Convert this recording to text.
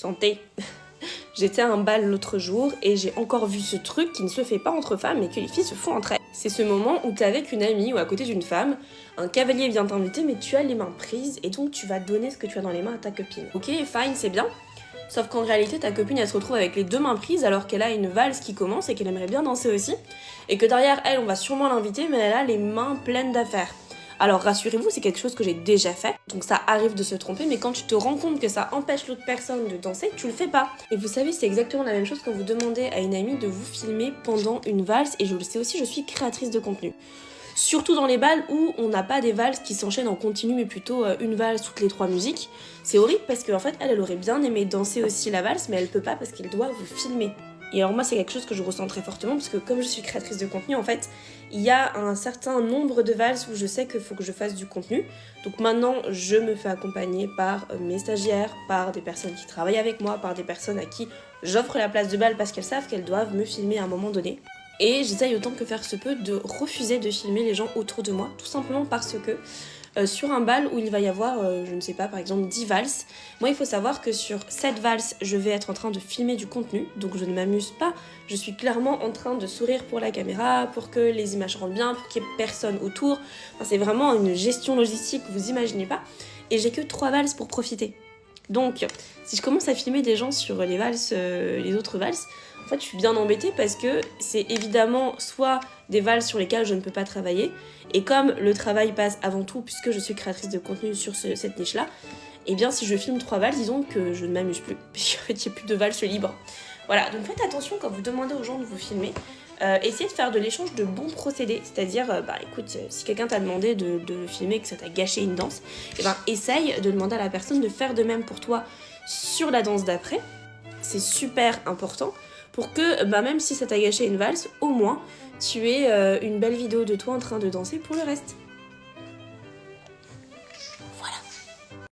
Santé. J'étais à un bal l'autre jour et j'ai encore vu ce truc qui ne se fait pas entre femmes mais que les filles se font entre elles. C'est ce moment où t'es avec une amie ou à côté d'une femme, un cavalier vient t'inviter mais tu as les mains prises et donc tu vas donner ce que tu as dans les mains à ta copine. Ok, fine, c'est bien. Sauf qu'en réalité, ta copine, elle se retrouve avec les deux mains prises alors qu'elle a une valse qui commence et qu'elle aimerait bien danser aussi. Et que derrière elle, on va sûrement l'inviter, mais elle a les mains pleines d'affaires. Alors rassurez-vous, c'est quelque chose que j'ai déjà fait, donc ça arrive de se tromper, mais quand tu te rends compte que ça empêche l'autre personne de danser, tu le fais pas. Et vous savez, c'est exactement la même chose quand vous demandez à une amie de vous filmer pendant une valse, et je le sais aussi, je suis créatrice de contenu. Surtout dans les bals où on n'a pas des valses qui s'enchaînent en continu, mais plutôt une valse toutes les 3 musiques. C'est horrible parce qu'en fait, elle aurait bien aimé danser aussi la valse, mais elle peut pas parce qu'elle doit vous filmer. Et alors moi, c'est quelque chose que je ressens très fortement parce que comme je suis créatrice de contenu, en fait, il y a un certain nombre de valses où je sais qu'il faut que je fasse du contenu. Donc maintenant, je me fais accompagner par mes stagiaires, par des personnes qui travaillent avec moi, par des personnes à qui j'offre la place de bal parce qu'elles savent qu'elles doivent me filmer à un moment donné. Et j'essaye autant que faire se peut de refuser de filmer les gens autour de moi, tout simplement parce que sur un bal où il va y avoir, je ne sais pas, par exemple 10 valses, moi il faut savoir que sur 7 valses, je vais être en train de filmer du contenu, donc je ne m'amuse pas, je suis clairement en train de sourire pour la caméra, pour que les images rendent bien, pour qu'il n'y ait personne autour, enfin, c'est vraiment une gestion logistique que vous imaginez pas, et j'ai que 3 valses pour profiter. Donc, si je commence à filmer des gens sur les valses, les autres valses, en fait, je suis bien embêtée parce que c'est évidemment soit des valses sur lesquelles je ne peux pas travailler, et comme le travail passe avant tout, puisque je suis créatrice de contenu sur cette niche-là, et bien si je filme 3 valses, disons que je ne m'amuse plus, parce qu'en fait, il n'y a plus de valses libres. Voilà, donc faites attention quand vous demandez aux gens de vous filmer. Essayez de faire de l'échange de bons procédés, c'est-à-dire, écoute, si quelqu'un t'a demandé de filmer, que ça t'a gâché une danse, et essaye de demander à la personne de faire de même pour toi sur la danse d'après. C'est super important pour que, même si ça t'a gâché une valse, au moins tu aies une belle vidéo de toi en train de danser pour le reste.